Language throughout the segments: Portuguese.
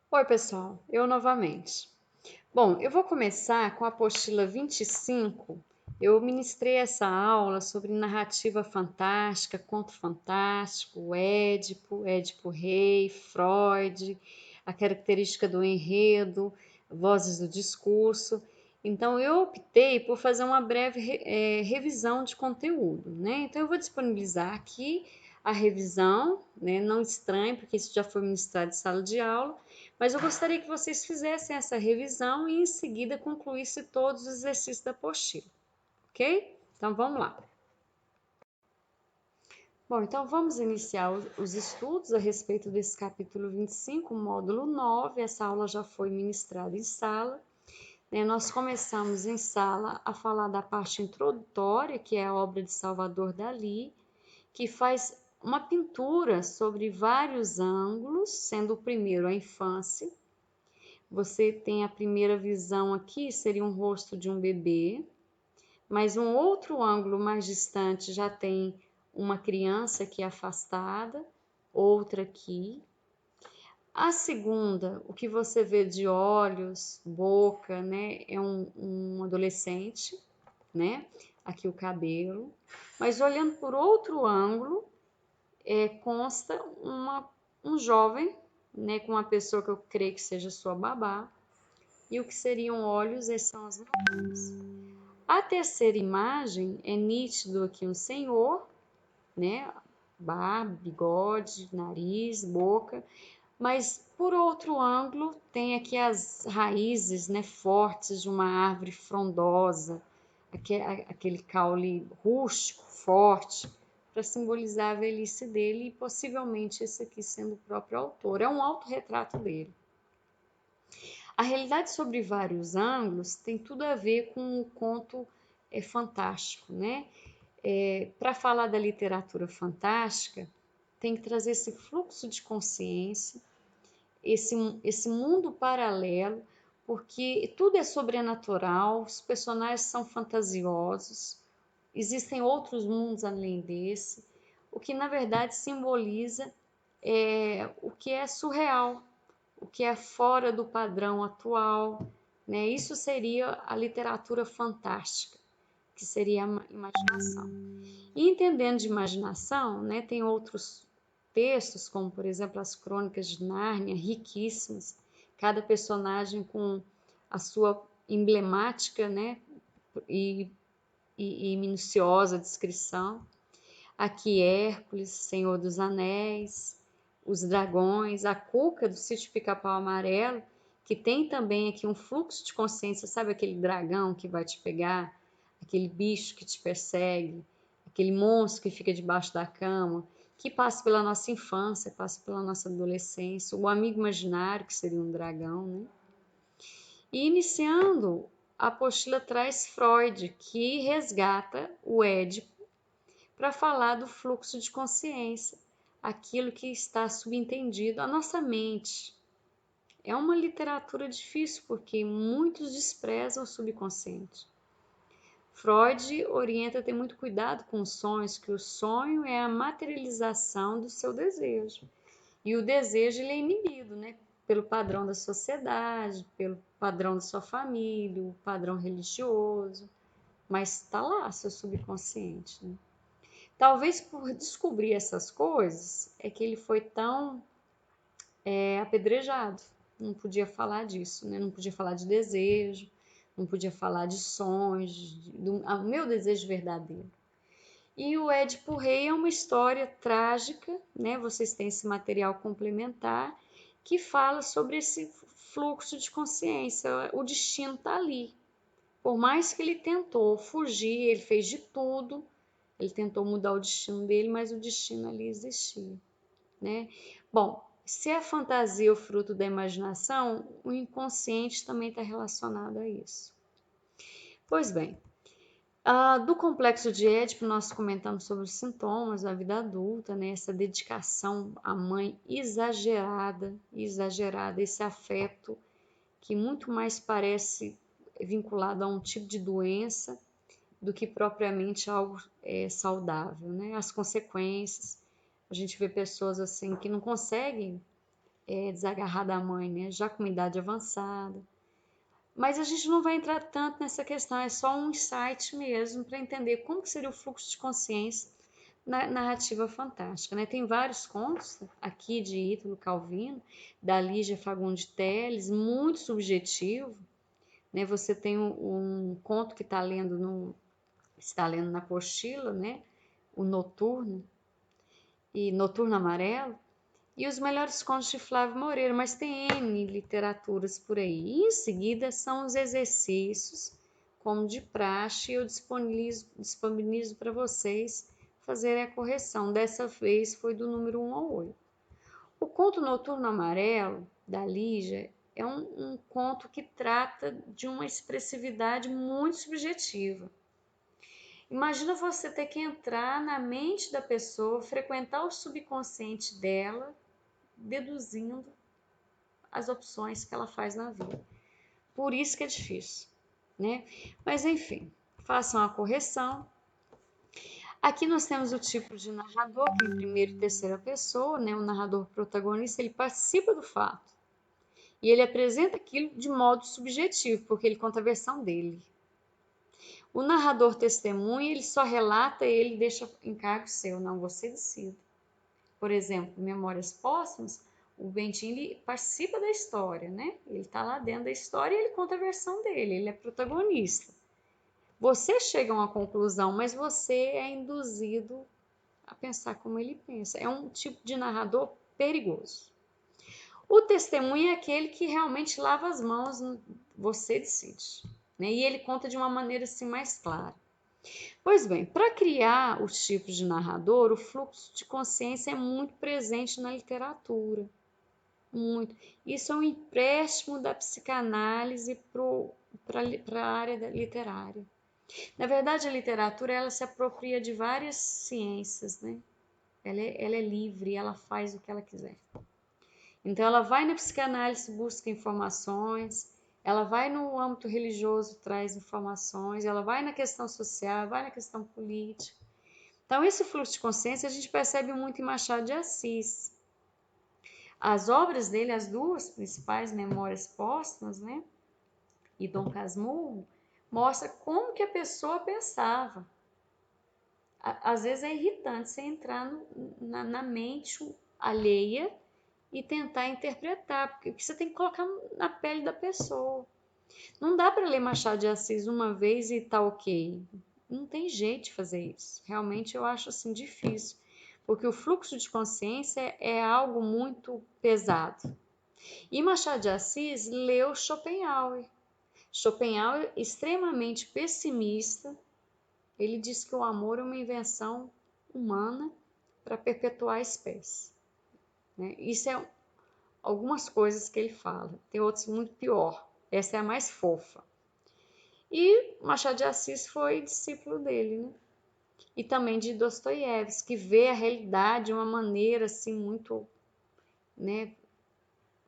Oi, pessoal, eu novamente. Bom, eu vou começar com a apostila 25. Eu ministrei essa aula sobre narrativa fantástica, conto fantástico, Édipo Rei, Freud, a característica do enredo, vozes do discurso. Então, eu optei por fazer uma breve revisão de conteúdo, né? Então, eu vou disponibilizar aqui a revisão, né? Não estranhe, porque isso já foi ministrado em sala de aula, mas eu gostaria que vocês fizessem essa revisão e em seguida concluísse todos os exercícios da apostila, ok? Então vamos lá. Bom, então vamos iniciar os estudos a respeito desse capítulo 25, módulo 9. Essa aula já foi ministrada em sala, né? Nós começamos em sala a falar da parte introdutória, que é a obra de Salvador Dalí, que faz uma pintura sobre vários ângulos, sendo o primeiro a infância. Você tem a primeira visão aqui, seria um rosto de um bebê, mas um outro ângulo mais distante já tem uma criança aqui afastada, outra aqui. A segunda, o que você vê de olhos, boca, né, é um adolescente, né? Aqui o cabelo. Mas olhando por outro ângulo, consta um jovem, né, com uma pessoa que eu creio que seja sua babá, e o que seriam olhos são as montanhas. A terceira imagem é nítido aqui um senhor, né? Barba, bigode, nariz, boca, mas por outro ângulo tem aqui as raízes, né, fortes de uma árvore frondosa, aquele caule rústico, forte, para simbolizar a velhice dele e possivelmente esse aqui sendo o próprio autor. É um autorretrato dele. A realidade sobre vários ângulos tem tudo a ver com o conto fantástico, né? Para falar da literatura fantástica, tem que trazer esse fluxo de consciência, esse mundo paralelo, porque tudo é sobrenatural, os personagens são fantasiosos, existem outros mundos além desse, o que na verdade simboliza o que é surreal, o que é fora do padrão atual, né? Isso seria a literatura fantástica, que seria a imaginação. E entendendo de imaginação, né, tem outros textos, como por exemplo as Crônicas de Nárnia, riquíssimas, cada personagem com a sua emblemática, né, e, e minuciosa descrição. Aqui Hércules, Senhor dos Anéis, os dragões, a Cuca do Sítio Pica-Pau Amarelo, que tem também aqui um fluxo de consciência, sabe aquele dragão que vai te pegar, aquele bicho que te persegue, aquele monstro que fica debaixo da cama, que passa pela nossa infância, passa pela nossa adolescência, o amigo imaginário, que seria um dragão, né? E iniciando, a apostila traz Freud, que resgata o Édipo para falar do fluxo de consciência, aquilo que está subentendido à nossa mente. É uma literatura difícil porque muitos desprezam o subconsciente. Freud orienta a ter muito cuidado com os sonhos, que o sonho é a materialização do seu desejo. E o desejo ele é inibido, né? Pelo padrão da sociedade, pelo padrão da sua família, o padrão religioso. Mas está lá, seu subconsciente, né? Talvez por descobrir essas coisas é que ele foi tão apedrejado. Não podia falar disso, né? Não podia falar de desejo, não podia falar de sonhos, do meu desejo verdadeiro. E o Édipo Rei é uma história trágica, né? Vocês têm esse material complementar que fala sobre esse fluxo de consciência. O destino está ali. Por mais que ele tentou fugir, ele fez de tudo, ele tentou mudar o destino dele, mas o destino ali existia, né? Bom, se a fantasia é o fruto da imaginação, o inconsciente também está relacionado a isso. Pois bem, do complexo de Édipo nós comentamos sobre os sintomas da vida adulta, né? Essa dedicação à mãe exagerada, esse afeto que muito mais parece vinculado a um tipo de doença do que propriamente algo saudável, né? As consequências, a gente vê pessoas assim que não conseguem desagarrar da mãe, né? Já com idade avançada. Mas a gente não vai entrar tanto nessa questão, é só um insight mesmo para entender como que seria o fluxo de consciência na narrativa fantástica, né? Tem vários contos aqui de Ítalo Calvino, da Lígia Fagundes Telles, muito subjetivo, né? Você tem um conto que está lendo na apostila, né? O Noturno e Noturno Amarelo, e os melhores contos de Flávio Moreira, mas tem N literaturas por aí. E em seguida são os exercícios, como de praxe, eu disponibilizo para vocês fazerem a correção. Dessa vez foi do número 1 ao 8. O conto Noturno Amarelo, da Lígia, é um conto que trata de uma expressividade muito subjetiva. Imagina você ter que entrar na mente da pessoa, frequentar o subconsciente dela, deduzindo as opções que ela faz na vida. Por isso que é difícil, né? Mas enfim, façam a correção. Aqui nós temos o tipo de narrador, que em primeira e terceira pessoa, né? O narrador protagonista, ele participa do fato. E ele apresenta aquilo de modo subjetivo, porque ele conta a versão dele. O narrador testemunha, ele só relata, ele deixa encargo seu, não, você decide. Por exemplo, Memórias Póstumas, o Bentinho ele participa da história, né? Ele está lá dentro da história e ele conta a versão dele, ele é protagonista. Você chega a uma conclusão, mas você é induzido a pensar como ele pensa. É um tipo de narrador perigoso. O testemunho é aquele que realmente lava as mãos, você decide, né? E ele conta de uma maneira assim mais clara. Pois bem, para criar os tipos de narrador, o fluxo de consciência é muito presente na literatura. Muito. Isso é um empréstimo da psicanálise para a área literária. Na verdade, a literatura ela se apropria de várias ciências, né? Ela é livre, ela faz o que ela quiser. Então, ela vai na psicanálise, busca informações, ela vai no âmbito religioso, traz informações, ela vai na questão social, vai na questão política. Então, esse fluxo de consciência a gente percebe muito em Machado de Assis. As obras dele, as duas principais, Memórias Póstumas, né, e Dom Casmurro, mostra como que a pessoa pensava. Às vezes é irritante você entrar na mente alheia e tentar interpretar, porque você tem que colocar na pele da pessoa. Não dá para ler Machado de Assis uma vez e tá ok. Não tem jeito de fazer isso. Realmente eu acho assim difícil, porque o fluxo de consciência é algo muito pesado. E Machado de Assis leu Schopenhauer. Schopenhauer, extremamente pessimista, ele diz que o amor é uma invenção humana para perpetuar a espécie, né? Isso é algumas coisas que ele fala. Tem outras muito pior. Essa é a mais fofa. E Machado de Assis foi discípulo dele, né? E também de Dostoiévski, que vê a realidade de uma maneira assim muito, né,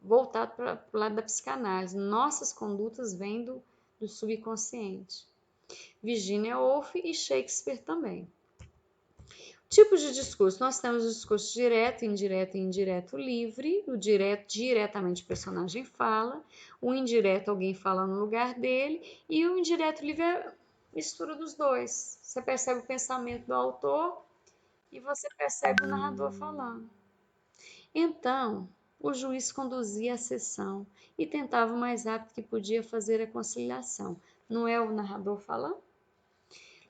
voltado para o lado da psicanálise. Nossas condutas vêm do subconsciente. Virginia Woolf e Shakespeare também. Tipos de discurso. Nós temos o discurso direto, indireto e indireto livre. O direto, diretamente o personagem fala. O indireto, alguém fala no lugar dele. E o indireto livre é a mistura dos dois. Você percebe o pensamento do autor e você percebe o narrador falando. Então, o juiz conduzia a sessão e tentava o mais rápido que podia fazer a conciliação. Não é o narrador falando?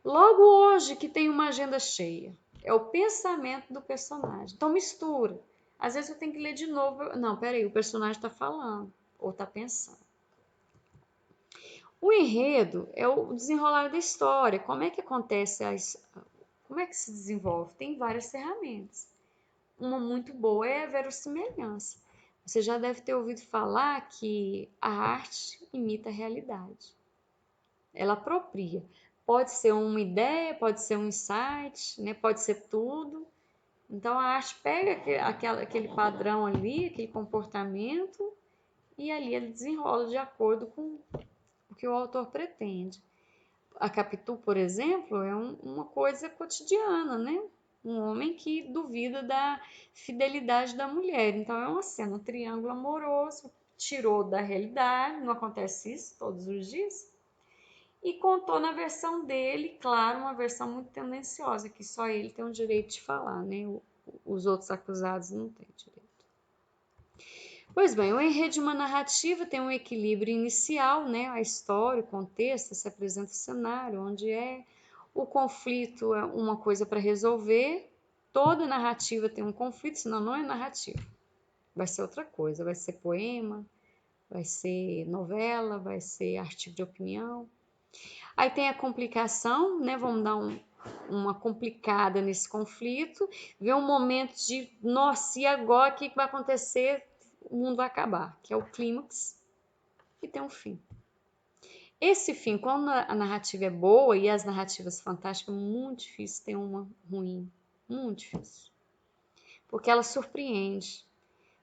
Logo hoje que tem uma agenda cheia. É o pensamento do personagem. Então mistura. Às vezes eu tenho que ler de novo. Não, peraí, o personagem está falando ou está pensando. O enredo é o desenrolar da história. Como é que acontece como é que se desenvolve? Tem várias ferramentas. Uma muito boa é a verossimilhança. Você já deve ter ouvido falar que a arte imita a realidade. Ela apropria. Pode ser uma ideia, pode ser um insight, né? Pode ser tudo. Então a arte pega aquele padrão ali, aquele comportamento, e ali ele desenrola de acordo com o que o autor pretende. A Capitu, por exemplo, é uma coisa cotidiana, né? um homem que duvida da fidelidade da mulher. Então é uma cena, um triângulo amoroso, tirou da realidade, não acontece isso todos os dias, e contou na versão dele, claro, uma versão muito tendenciosa, que só ele tem o direito de falar, né? Os outros acusados não têm direito. Pois bem, o enredo de uma narrativa tem um equilíbrio inicial, né? A história, o contexto, se apresenta o cenário, onde o conflito é uma coisa para resolver. Toda narrativa tem um conflito, senão não é narrativa. Vai ser outra coisa, vai ser poema, vai ser novela, vai ser artigo de opinião. Aí tem a complicação, né? Vamos dar uma complicada nesse conflito, ver um momento de, nossa, e agora o que vai acontecer? O mundo vai acabar, que é o clímax, e tem um fim. Esse fim, quando a narrativa é boa, e as narrativas fantásticas, é muito difícil ter uma ruim, muito difícil, porque ela surpreende.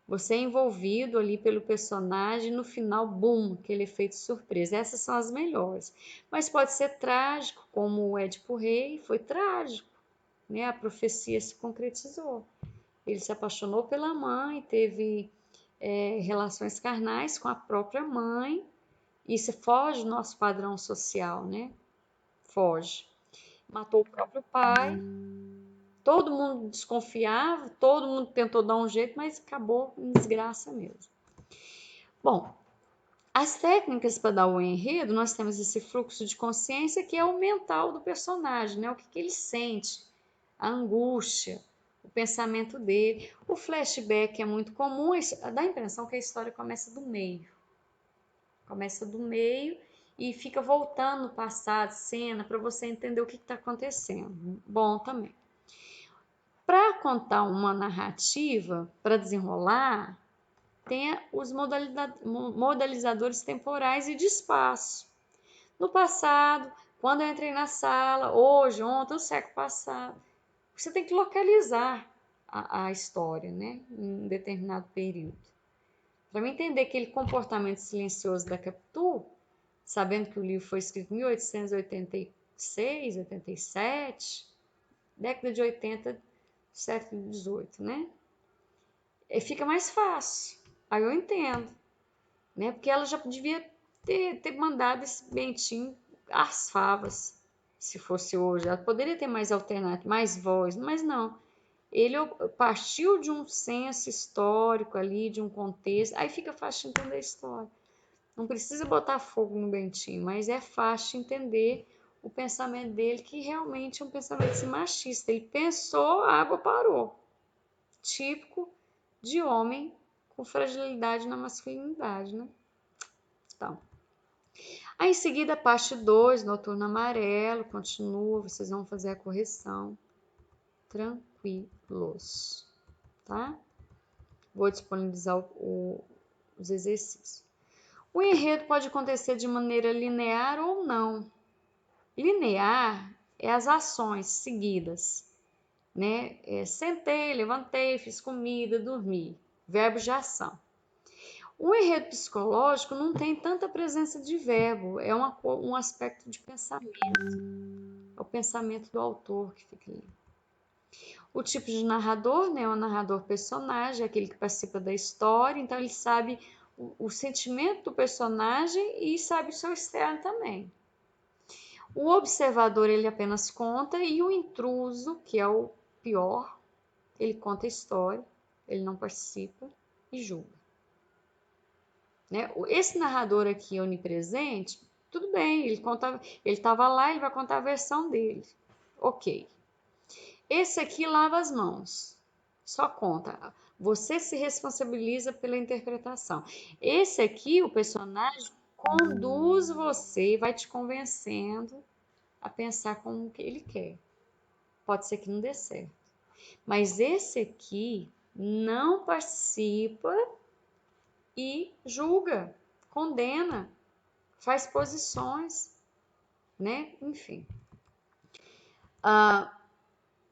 Você é envolvido ali pelo personagem, no final, bum, aquele efeito surpresa. Essas são as melhores. Mas pode ser trágico, como o Édipo Rei foi trágico, né? A profecia se concretizou. Ele se apaixonou pela mãe, teve relações carnais com a própria mãe. Isso foge do nosso padrão social, né? Foge. Matou o próprio pai. Todo mundo desconfiava, todo mundo tentou dar um jeito, mas acabou em desgraça mesmo. Bom, as técnicas para dar o enredo, nós temos esse fluxo de consciência que é o mental do personagem, né? O que ele sente, a angústia, o pensamento dele. O flashback é muito comum, dá a impressão que a história começa do meio. Começa do meio e fica voltando no passado, cena, para você entender o que está acontecendo. Bom também. Para contar uma narrativa, para desenrolar, tem os modalizadores temporais e de espaço. No passado, quando eu entrei na sala, hoje, ontem, o século passado, você tem que localizar a história, né, em um determinado período. Para me entender aquele comportamento silencioso da Capitu, sabendo que o livro foi escrito em 1886, 87, década de 80, século XVIII, né? E fica mais fácil. Aí eu entendo, né? Porque ela já devia ter mandado esse Bentinho às favas, se fosse hoje. Ela poderia ter mais alternativa, mais voz, mas não. Ele partiu de um senso histórico ali, de um contexto, aí fica fácil de entender a história. Não precisa botar fogo no Bentinho, mas é fácil de entender o pensamento dele, que realmente é um pensamento assim, machista. Ele pensou, a água parou. Típico de homem com fragilidade na masculinidade, né? Então, aí em seguida, parte 2, Noturno Amarelo, continua, vocês vão fazer a correção. Tranquilos, tá? Vou disponibilizar os exercícios. O enredo pode acontecer de maneira linear ou não. Linear é as ações seguidas, né? Sentei, levantei, fiz comida, dormi. Verbos de ação. O enredo psicológico não tem tanta presença de verbo, é um aspecto de pensamento. É o pensamento do autor que fica ali. O tipo de narrador, né? O narrador personagem, aquele que participa da história, então ele sabe o sentimento do personagem e sabe o seu externo também. O observador, ele apenas conta, e o intruso, que é o pior, ele conta a história, ele não participa e julga. Né? Esse narrador aqui onipresente, tudo bem, ele estava lá, ele vai contar a versão dele. Ok. Esse aqui lava as mãos, só conta. Você se responsabiliza pela interpretação. Esse aqui, o personagem, conduz você, vai te convencendo a pensar como que ele quer. Pode ser que não dê certo. Mas esse aqui não participa e julga, condena, faz posições, né? Enfim.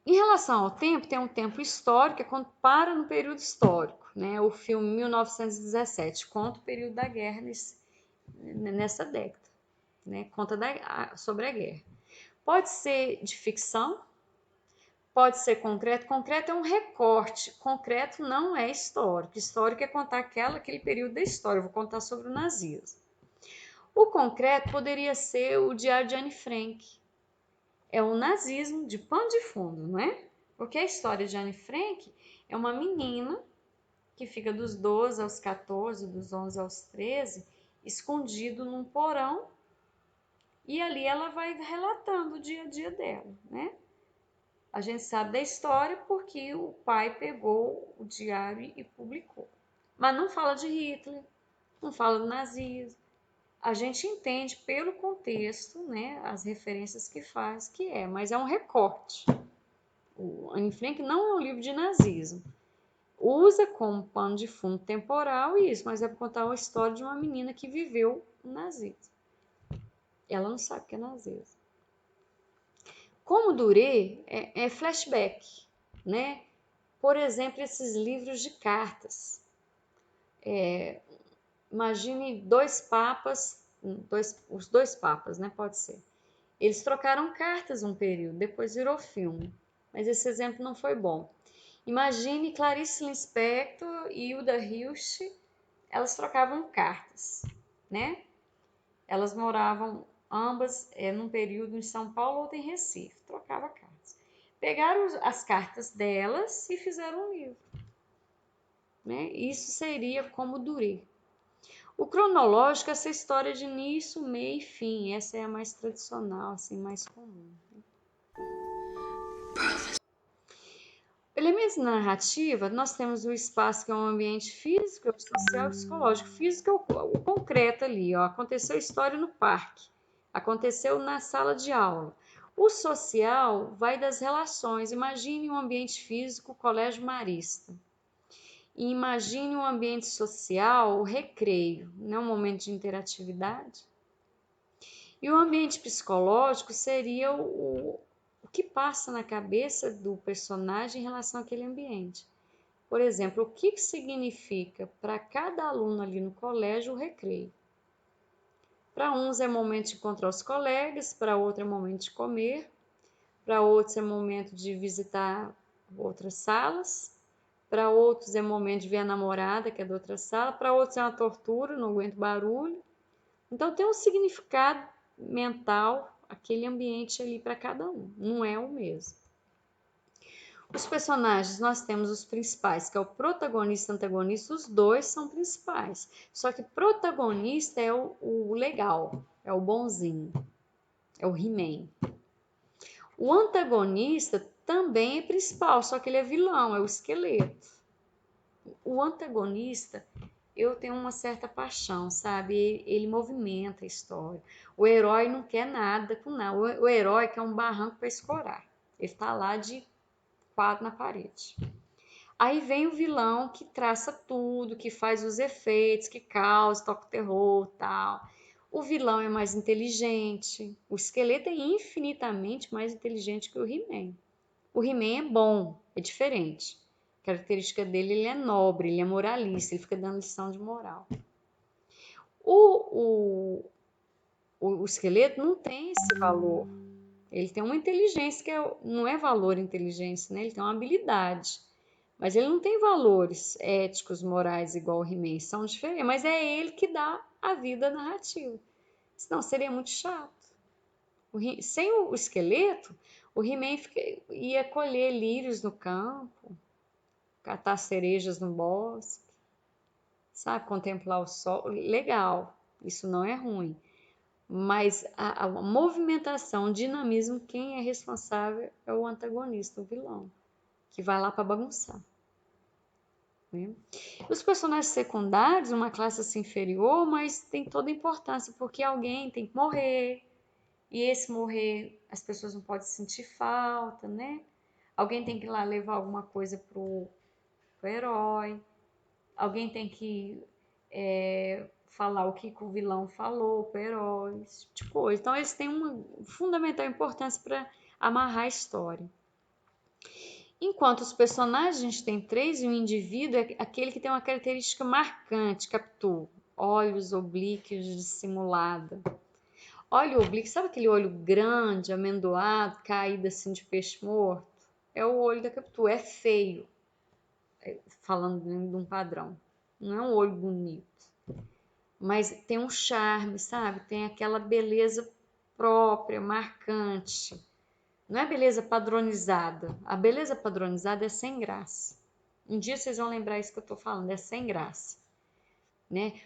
Em relação ao tempo, tem um tempo histórico, que para no período histórico, né? O filme 1917 conta o período da guerra nessa década, né? Conta sobre a guerra. Pode ser de ficção, Pode ser concreto. Concreto é um recorte. Concreto não é histórico. Histórico é contar aquele período da história. Eu vou contar sobre o nazismo. O concreto poderia ser o Diário de Anne Frank. É o nazismo de pano de fundo, não é? Porque a história de Anne Frank é uma menina que fica dos 12 aos 14, dos 11 aos 13, escondido num porão, e ali ela vai relatando o dia a dia dela, né? A gente sabe da história porque o pai pegou o diário e publicou. Mas não fala de Hitler, não fala do nazismo. A gente entende pelo contexto, né, as referências que faz, mas é um recorte. O Anne Frank não é um livro de nazismo. Usa como pano de fundo temporal isso, mas é para contar a história de uma menina que viveu o nazismo. Ela não sabe o que é nazismo. Como Durê é flashback, né? Por exemplo, esses livros de cartas. Imagine os dois papas, né? Pode ser. Eles trocaram cartas um período, depois virou filme. Mas esse exemplo não foi bom. Imagine Clarice Lispector e Hilda Hilst, elas trocavam cartas, né? Elas moravam ambas num período em São Paulo ou em Recife, trocava cartas. Pegaram as cartas delas e fizeram um livro, né? Isso seria como Durê. O cronológico é essa história de início, meio e fim. Essa é a mais tradicional, assim, mais comum. Elementos da narrativa, nós temos o espaço que é um ambiente físico, social e psicológico. Físico é o concreto ali, ó. Aconteceu a história no parque, aconteceu na sala de aula. O social vai das relações. Imagine um ambiente físico, colégio marista. E imagine um ambiente social, o recreio, né? Um momento de interatividade. E o ambiente psicológico seria o que passa na cabeça do personagem em relação àquele ambiente. Por exemplo, o que significa para cada aluno ali no colégio o recreio? Para uns é momento de encontrar os colegas, para outros é momento de comer, para outros é momento de visitar outras salas, para outros é momento de ver a namorada, que é da outra sala, para outros é uma tortura, não aguento barulho. Então tem um significado mental, aquele ambiente ali para cada um, não é o mesmo. Os personagens, nós temos os principais, que é o protagonista e antagonista, os dois são principais. Só que protagonista é o legal, é o bonzinho, é o He-Man. O antagonista também é principal, só que ele é vilão, é o esqueleto. O antagonista, eu tenho uma certa paixão, sabe? Ele movimenta a história. O herói não quer nada com nada. O herói quer um barranco para escorar. Ele está lá de quadro na parede. Aí vem o vilão que traça tudo, que faz os efeitos, que causa, toca o terror, tal. O vilão é mais inteligente. O esqueleto é infinitamente mais inteligente que o He-Man. O He-Man é bom, é diferente. A característica dele, ele é nobre, ele é moralista, ele fica dando lição de moral. O esqueleto não tem esse valor. Ele tem uma inteligência que não é valor inteligência, né? Ele tem uma habilidade. Mas ele não tem valores éticos, morais igual o He-Man, são diferentes. Mas é ele que dá a vida narrativa. Senão seria muito chato. Sem o esqueleto, o He-Man ia colher lírios no campo, catar cerejas no bosque, sabe? Contemplar o sol. Legal, isso não é ruim. Mas a movimentação, o dinamismo, quem é responsável é o antagonista, o vilão, que vai lá para bagunçar. Né? Os personagens secundários, uma classe assim inferior, mas tem toda a importância, porque alguém tem que morrer, e esse morrer as pessoas não podem sentir falta, né? Alguém tem que ir lá levar alguma coisa pro herói, alguém tem que falar o que o vilão falou pro herói, esse tipo de coisa. Então eles têm uma fundamental importância para amarrar a história. Enquanto os personagens, a gente tem três, e o indivíduo é aquele que tem uma característica marcante, captou, olhos oblíquos dissimulada. Olho oblíquo, sabe aquele olho grande, amendoado, caído assim de peixe morto? é o olho da Capitu, é feio, falando de um padrão. Não é um olho bonito, mas tem um charme, sabe? Tem aquela beleza própria, marcante. Não é beleza padronizada. A beleza padronizada é sem graça. Um dia vocês vão lembrar isso que eu tô falando, é sem graça, né?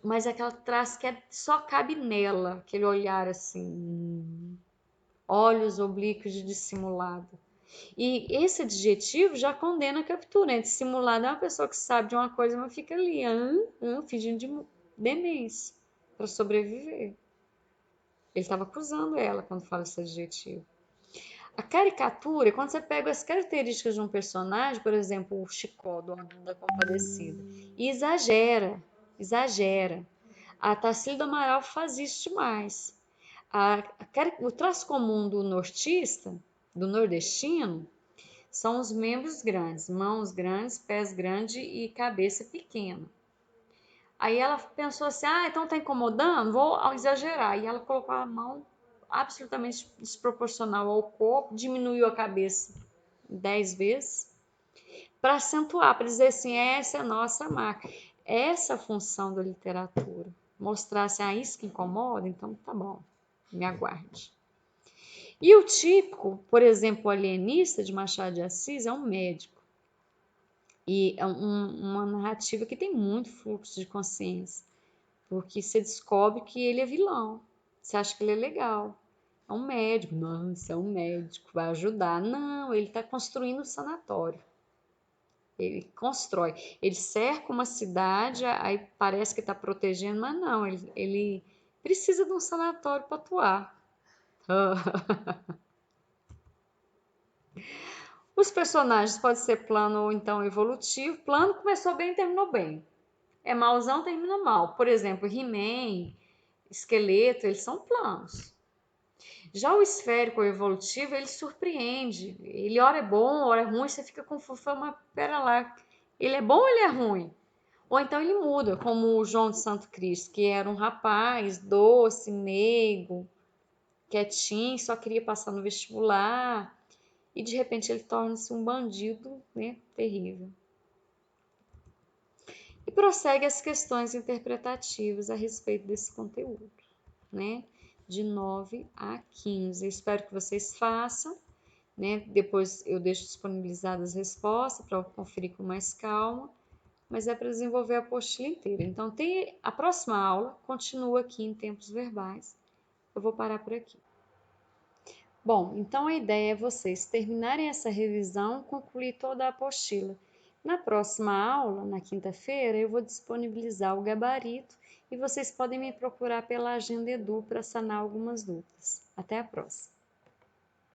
Mas aquela traço que só cabe nela, aquele olhar assim, olhos oblíquos de dissimulado. E esse adjetivo já condena a Capitu, né? Dissimulado é uma pessoa que sabe de uma coisa, mas fica ali, fingindo de demência para sobreviver. Ele estava acusando ela quando fala esse adjetivo. A caricatura, quando você pega as características de um personagem, por exemplo, o Chicó do Auto da Compadecida, e exagera. A Tarsila do Amaral faz isso demais. O traço comum do nortista, do nordestino, são os membros grandes, mãos grandes, pés grandes e cabeça pequena. Aí ela pensou assim, então tá incomodando? Vou exagerar. E ela colocou a mão absolutamente desproporcional ao corpo, diminuiu a cabeça 10 vezes, para acentuar, para dizer assim, essa é a nossa marca. Essa é a função da literatura. Mostrar assim, isso que incomoda? Então tá bom, me aguarde. E o típico, por exemplo, o alienista de Machado de Assis é um médico. E é uma narrativa que tem muito fluxo de consciência, porque você descobre que ele é vilão. Você acha que ele é legal. É um médico. Não, isso é um médico, vai ajudar. Não, ele está construindo um sanatório. Ele constrói. Ele cerca uma cidade, aí parece que está protegendo, mas não, ele precisa de um sanatório para atuar. Os personagens podem ser plano ou então evolutivo. Plano começou bem e terminou bem. É mauzão, termina mal. Por exemplo, He-Man, Esqueleto, eles são planos. Já o esférico ou evolutivo, ele surpreende. Ele ora é bom, ora é ruim, você fica confuso, mas pera lá, ele é bom ou ele é ruim? Ou então ele muda, como o João de Santo Cristo, que era um rapaz doce, meigo, quietinho, só queria passar no vestibular, e de repente ele torna-se um bandido, né, terrível. E prossegue as questões interpretativas a respeito desse conteúdo, né? De 9 a 15. Eu espero que vocês façam, né? Depois eu deixo disponibilizadas as respostas para conferir com mais calma, mas é para desenvolver a apostila inteira. Então, a próxima aula continua aqui em tempos verbais. Eu vou parar por aqui. Bom, então a ideia é vocês terminarem essa revisão, concluir toda a apostila. Na próxima aula, na quinta-feira, eu vou disponibilizar o gabarito e vocês podem me procurar pela Agenda Edu para sanar algumas dúvidas. Até a próxima!